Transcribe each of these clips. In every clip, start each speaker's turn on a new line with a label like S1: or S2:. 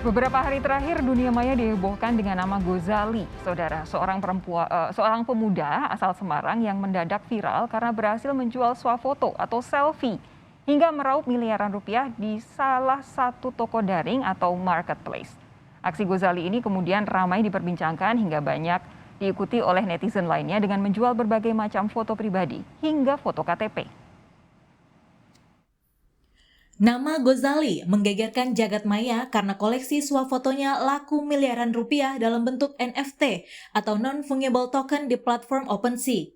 S1: Beberapa hari terakhir dunia maya dihebohkan dengan nama Gozali, saudara, seorang pemuda asal Semarang yang mendadak viral karena berhasil menjual swafoto atau selfie hingga meraup miliaran rupiah di salah satu toko daring atau marketplace. Aksi Gozali ini kemudian ramai diperbincangkan hingga banyak diikuti oleh netizen lainnya dengan menjual berbagai macam foto pribadi hingga foto KTP.
S2: Nama Gozali menggegerkan jagat maya karena koleksi swafotonya laku miliaran rupiah dalam bentuk NFT atau non-fungible token di platform OpenSea.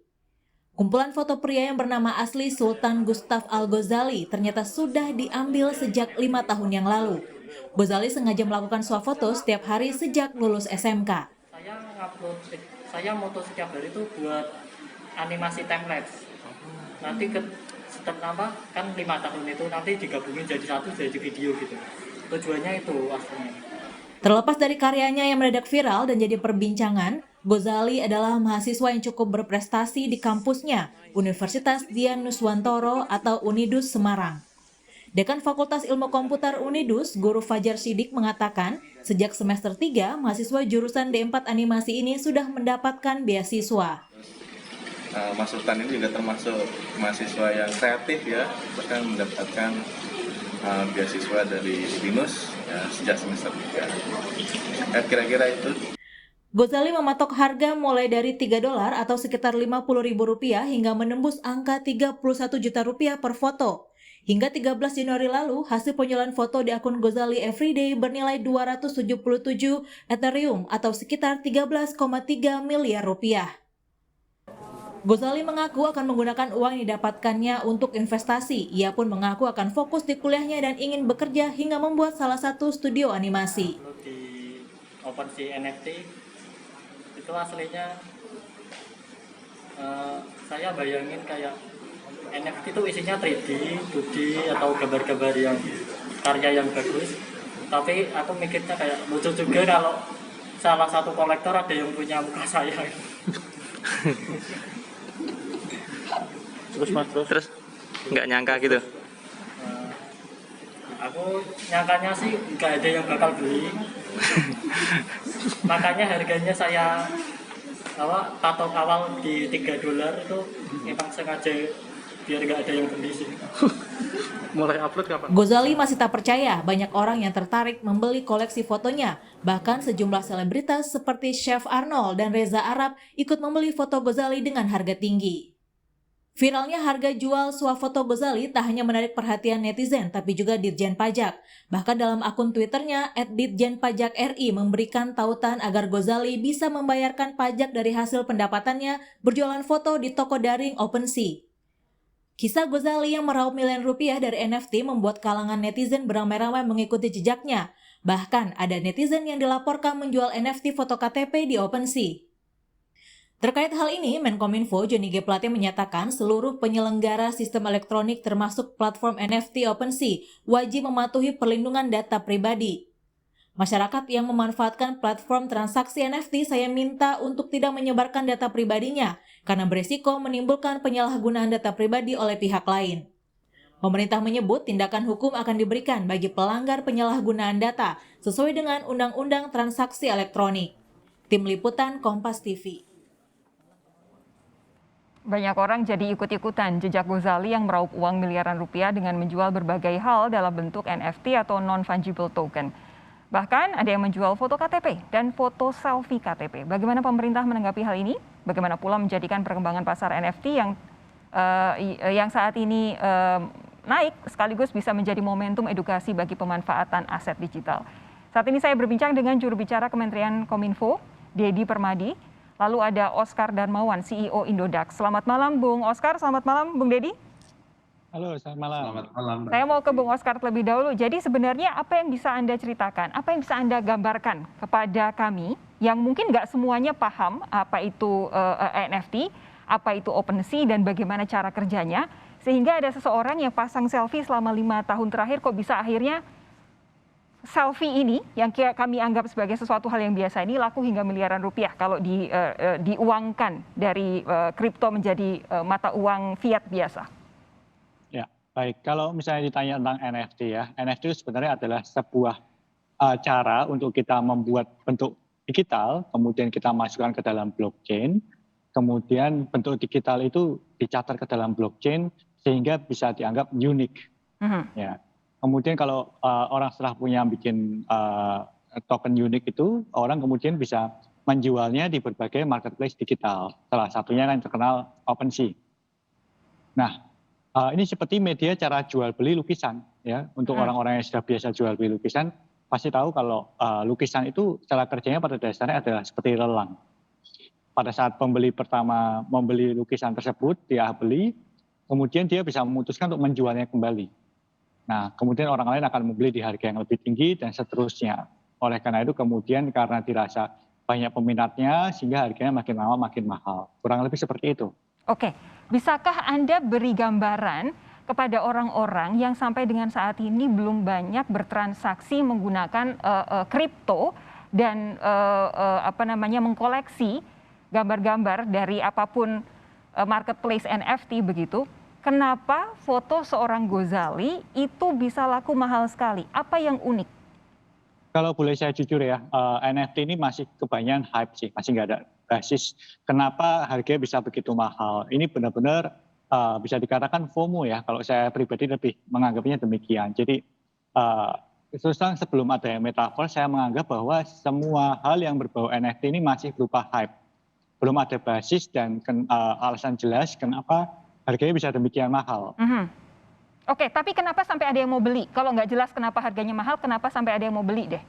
S2: Kumpulan foto pria yang bernama asli Sultan Gustaf Al-Ghazali ternyata sudah diambil sejak 5 tahun yang lalu. Gozali sengaja melakukan swafoto setiap hari sejak lulus SMK.
S3: Saya moto setiap hari itu buat animasi timelapse. Nanti setelah kan 5 tahun itu nanti digabungin jadi satu jadi video gitu. Tujuannya itu aslinya.
S2: Terlepas dari karyanya yang mendadak viral dan jadi perbincangan, Gozali adalah mahasiswa yang cukup berprestasi di kampusnya, Universitas Dian Nuswantoro atau Unidus Semarang. Dekan Fakultas Ilmu Komputer Unidus, Guru Fajar Sidik mengatakan, sejak semester 3, mahasiswa jurusan D4 Animasi ini sudah mendapatkan beasiswa.
S4: Mas Sultan ini juga termasuk mahasiswa yang kreatif ya, bahkan mendapatkan beasiswa dari BINUS ya, sejak semester 3. Kira-kira itu.
S2: Gozali mematok harga mulai dari $3 atau sekitar Rp50.000 hingga menembus angka Rp31 juta per foto. Hingga 13 Januari lalu, hasil penjualan foto di akun Gozali Everyday bernilai 277 Ethereum atau sekitar 13,3 miliar rupiah. Gozali mengaku akan menggunakan uang yang didapatkannya untuk investasi. Ia pun mengaku akan fokus di kuliahnya dan ingin bekerja hingga membuat salah satu studio animasi.
S3: Di OpenSea NFT itu aslinya saya bayangin kayak NFT itu isinya 3D, 2D atau gambar-gambar yang karya yang bagus. Tapi aku mikirnya kayak lucu juga kalau salah satu kolektor ada yang punya muka saya.
S5: Terus nggak nyangka gitu.
S3: Aku nyangkanya sih nggak ada yang bakal beli. Makanya harganya saya patok awal di $3 itu memang sengaja biar nggak ada yang beli sih.
S5: Mulai upload kapan?
S2: Gozali masih tak percaya banyak orang yang tertarik membeli koleksi fotonya. Bahkan sejumlah selebritas seperti Chef Arnold dan Reza Arab ikut membeli foto Gozali dengan harga tinggi. Viralnya harga jual swafoto Gozali tak hanya menarik perhatian netizen, tapi juga Ditjen Pajak. Bahkan dalam akun Twitternya, @ditjenpajakri memberikan tautan agar Gozali bisa membayarkan pajak dari hasil pendapatannya berjualan foto di toko daring OpenSea. Kisah Gozali yang meraup miliaran rupiah dari NFT membuat kalangan netizen beramai-ramai mengikuti jejaknya. Bahkan ada netizen yang dilaporkan menjual NFT foto KTP di OpenSea. Terkait hal ini, Menkominfo Johnny G. Plate menyatakan seluruh penyelenggara sistem elektronik termasuk platform NFT OpenSea wajib mematuhi perlindungan data pribadi. Masyarakat yang memanfaatkan platform transaksi NFT saya minta untuk tidak menyebarkan data pribadinya karena beresiko menimbulkan penyalahgunaan data pribadi oleh pihak lain. Pemerintah menyebut tindakan hukum akan diberikan bagi pelanggar penyalahgunaan data sesuai dengan Undang-Undang Transaksi Elektronik. Tim Liputan Kompas TV.
S1: Banyak orang jadi ikut-ikutan jejak Gozali yang meraup uang miliaran rupiah dengan menjual berbagai hal dalam bentuk NFT atau non-fungible token. Bahkan ada yang menjual foto KTP dan foto selfie KTP. Bagaimana pemerintah menanggapi hal ini? Bagaimana pula menjadikan perkembangan pasar NFT yang saat ini naik sekaligus bisa menjadi momentum edukasi bagi pemanfaatan aset digital. Saat ini saya berbincang dengan juru bicara Kementerian Kominfo, Dedi Permadi. Lalu ada Oscar Darmawan, CEO Indodax. Selamat malam Bung Oscar, selamat malam Bung Dedi.
S6: Halo, selamat malam.
S4: Selamat malam.
S1: Saya mau ke Bung Oscar terlebih dahulu. Jadi sebenarnya apa yang bisa Anda ceritakan, apa yang bisa Anda gambarkan kepada kami yang mungkin nggak semuanya paham apa itu NFT, apa itu OpenSea dan bagaimana cara kerjanya, sehingga ada seseorang yang pasang selfie selama 5 tahun terakhir kok bisa akhirnya selfie ini yang kami anggap sebagai sesuatu hal yang biasa ini laku hingga miliaran rupiah kalau diuangkan dari kripto menjadi mata uang fiat biasa.
S6: Ya, baik. Kalau misalnya ditanya tentang NFT ya, NFT itu sebenarnya adalah sebuah cara untuk kita membuat bentuk digital, kemudian kita masukkan ke dalam blockchain, kemudian bentuk digital itu dicatat ke dalam blockchain sehingga bisa dianggap unik. Ya. Kemudian kalau orang setelah bikin token unik itu, orang kemudian bisa menjualnya di berbagai marketplace digital. Salah satunya yang terkenal OpenSea. Nah, ini seperti media cara jual beli lukisan, ya. Untuk orang-orang yang sudah biasa jual beli lukisan, pasti tahu kalau lukisan itu cara kerjanya pada dasarnya adalah seperti lelang. Pada saat pembeli pertama membeli lukisan tersebut, dia beli, kemudian dia bisa memutuskan untuk menjualnya kembali. Nah, kemudian orang lain akan membeli di harga yang lebih tinggi dan seterusnya. Oleh karena itu kemudian karena dirasa banyak peminatnya sehingga harganya makin lama makin mahal. Kurang lebih seperti itu.
S1: Oke, bisakah Anda beri gambaran kepada orang-orang yang sampai dengan saat ini belum banyak bertransaksi menggunakan kripto dan mengkoleksi gambar-gambar dari apapun marketplace NFT begitu? Kenapa foto seorang Ghazali itu bisa laku mahal sekali? Apa yang unik?
S6: Kalau boleh saya jujur ya, NFT ini masih kebanyakan hype sih, masih nggak ada basis. Kenapa harganya bisa begitu mahal? Ini benar-benar bisa dikatakan FOMO ya, kalau saya pribadi lebih menganggapnya demikian. Jadi terus terang sebelum ada metaverse, saya menganggap bahwa semua hal yang berbau NFT ini masih berupa hype. Belum ada basis dan alasan jelas kenapa harganya bisa demikian mahal.
S1: Oke, tapi kenapa sampai ada yang mau beli? Kalau nggak jelas kenapa harganya mahal, kenapa sampai ada yang mau beli deh?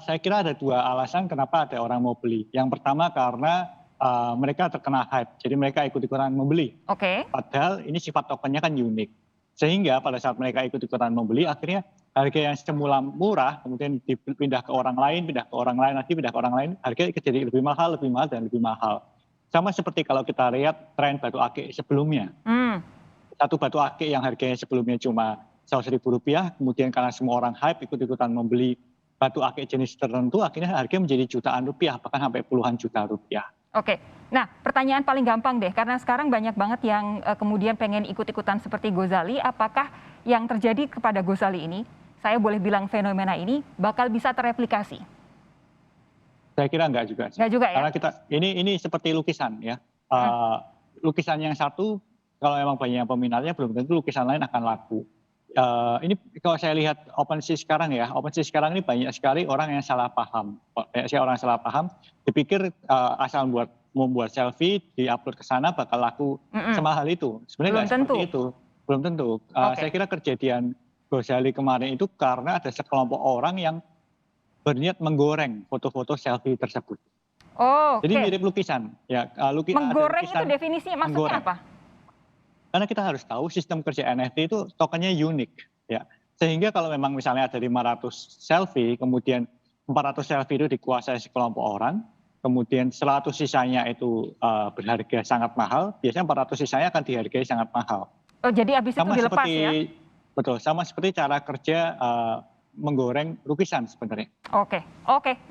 S6: Saya kira ada dua alasan kenapa ada orang mau beli. Yang pertama karena mereka terkena hype, jadi mereka ikut-ikutan membeli.
S1: Oke.
S6: Padahal ini sifat tokennya kan unik. Sehingga pada saat mereka ikut-ikutan membeli, akhirnya harga yang semula murah, kemudian dipindah ke orang lain, pindah ke orang lain lagi, pindah ke orang lain, harganya jadi lebih mahal, dan lebih mahal. Sama seperti kalau kita lihat tren batu akik sebelumnya. Satu batu akik yang harganya sebelumnya cuma Rp100.000, kemudian karena semua orang hype ikut-ikutan membeli batu akik jenis tertentu, akhirnya harganya menjadi jutaan rupiah, bahkan sampai puluhan juta rupiah.
S1: Oke, nah pertanyaan paling gampang deh, karena sekarang banyak banget yang kemudian pengen ikut-ikutan seperti Ghazali, apakah yang terjadi kepada Ghazali ini, saya boleh bilang fenomena ini, bakal bisa tereplikasi?
S6: Saya kira enggak juga.
S1: Enggak juga ya?
S6: Karena ini seperti lukisan ya. Lukisan yang satu, kalau memang banyak peminatnya, belum tentu lukisan lain akan laku. Ini kalau saya lihat OpenSea sekarang ya, OpenSea sekarang ini banyak sekali orang yang salah paham. Orang yang salah paham, dipikir asal membuat selfie, diupload ke sana bakal laku semahal itu. Sebenarnya nggak seperti itu. Belum tentu. Saya kira kejadian Ghazali kemarin itu karena ada sekelompok orang yang berniat menggoreng foto-foto selfie tersebut. Jadi mirip lukisan. Ya,
S1: menggoreng itu definisinya maksudnya apa?
S6: Karena kita harus tahu sistem kerja NFT itu tokennya unik, ya. Sehingga kalau memang misalnya ada 500 selfie, kemudian 400 selfie itu dikuasai sekelompok orang, kemudian 100 sisanya itu berharga sangat mahal, biasanya 400 sisanya akan dihargai sangat mahal.
S1: Jadi habis itu dilepas ya?
S6: Betul, sama seperti cara kerja menggoreng lukisan sebenarnya.
S1: Oke,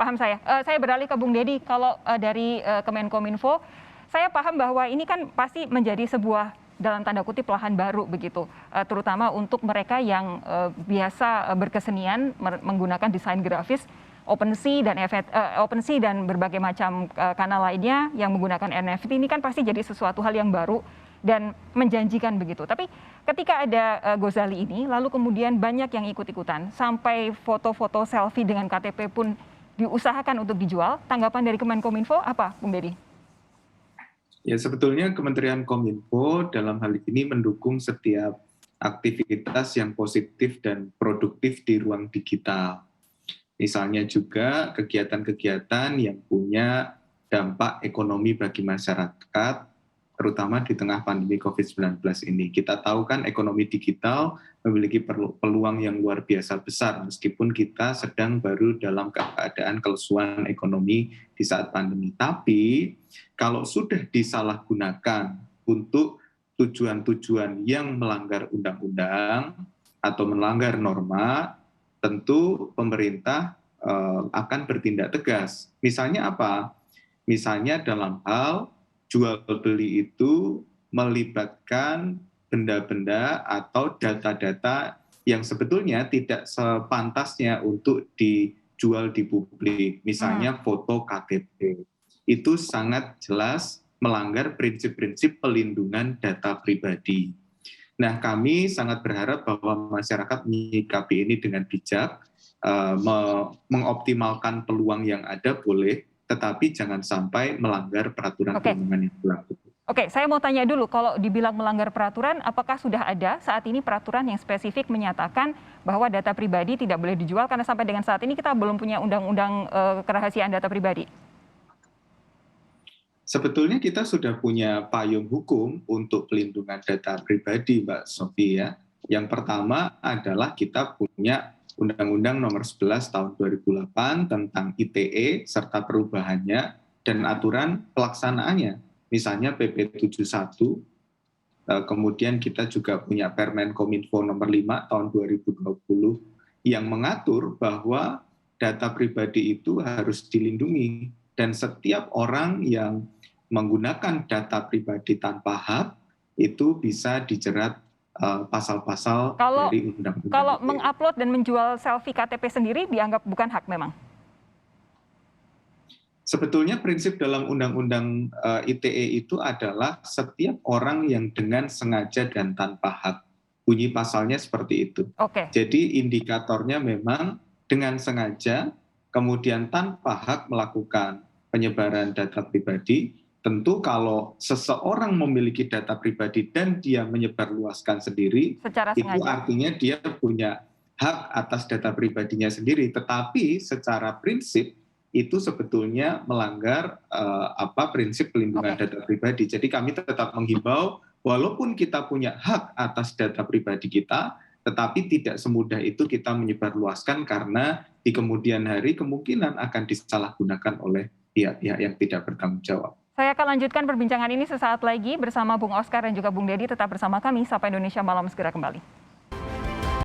S1: paham saya. Saya beralih ke Bung Deddy, kalau dari Kemenkominfo, saya paham bahwa ini kan pasti menjadi sebuah dalam tanda kutip lahan baru begitu, terutama untuk mereka yang biasa berkesenian menggunakan desain grafis. OpenSea dan berbagai macam kanal lainnya yang menggunakan NFT ini kan pasti jadi sesuatu hal yang baru dan menjanjikan begitu. Tapi ketika ada Ghazali ini, lalu kemudian banyak yang ikut-ikutan, sampai foto-foto selfie dengan KTP pun diusahakan untuk dijual. Tanggapan dari Kemenkominfo apa, Bung Deddy?
S7: Ya, sebetulnya Kementerian Kominfo dalam hal ini mendukung setiap aktivitas yang positif dan produktif di ruang digital. Misalnya juga kegiatan-kegiatan yang punya dampak ekonomi bagi masyarakat, terutama di tengah pandemi COVID-19 ini. Kita tahu kan ekonomi digital memiliki peluang yang luar biasa besar, meskipun kita sedang baru dalam keadaan kelesuan ekonomi di saat pandemi. Tapi kalau sudah disalahgunakan untuk tujuan-tujuan yang melanggar undang-undang atau melanggar norma, tentu pemerintah akan bertindak tegas. Misalnya apa? Misalnya dalam hal jual beli itu melibatkan benda-benda atau data-data yang sebetulnya tidak sepantasnya untuk dijual di publik. Misalnya foto KTP. Itu sangat jelas melanggar prinsip-prinsip pelindungan data pribadi. Nah, kami sangat berharap bahwa masyarakat menyikapi ini dengan bijak, mengoptimalkan peluang yang ada boleh, tetapi jangan sampai melanggar peraturan perundungan yang berlaku.
S1: Oke, saya mau tanya dulu, kalau dibilang melanggar peraturan, apakah sudah ada saat ini peraturan yang spesifik menyatakan bahwa data pribadi tidak boleh dijual, karena sampai dengan saat ini kita belum punya undang-undang kerahasiaan data pribadi?
S7: Sebetulnya kita sudah punya payung hukum untuk pelindungan data pribadi, Mbak Sofia. Yang pertama adalah kita punya Undang-Undang Nomor 11 Tahun 2008 tentang ITE serta perubahannya dan aturan pelaksanaannya. Misalnya PP 71, kemudian kita juga punya Permen Kominfo Nomor 5 Tahun 2020 yang mengatur bahwa data pribadi itu harus dilindungi dan setiap orang yang menggunakan data pribadi tanpa hak itu bisa dijerat pasal-pasal dari undang-undang.
S1: Kalau mengupload dan menjual selfie KTP sendiri dianggap bukan hak memang?
S7: Sebetulnya prinsip dalam Undang-Undang ITE itu adalah setiap orang yang dengan sengaja dan tanpa hak. Bunyi pasalnya seperti itu.
S1: Oke.
S7: Jadi indikatornya memang dengan sengaja, kemudian tanpa hak melakukan penyebaran data pribadi. Tentu kalau seseorang memiliki data pribadi dan dia menyebarluaskan sendiri,
S1: Secara
S7: itu
S1: sengaja.
S7: artinya dia punya hak atas data pribadinya sendiri. Tetapi secara prinsip itu sebetulnya melanggar prinsip pelindungan data pribadi. Jadi kami tetap menghimbau, walaupun kita punya hak atas data pribadi kita, tetapi tidak semudah itu kita menyebarluaskan karena di kemudian hari kemungkinan akan disalahgunakan oleh pihak-pihak yang tidak bertanggung jawab.
S1: Saya akan lanjutkan perbincangan ini sesaat lagi bersama Bung Oscar dan juga Bung Dedi. Tetap bersama kami, Sapa Indonesia Malam segera kembali.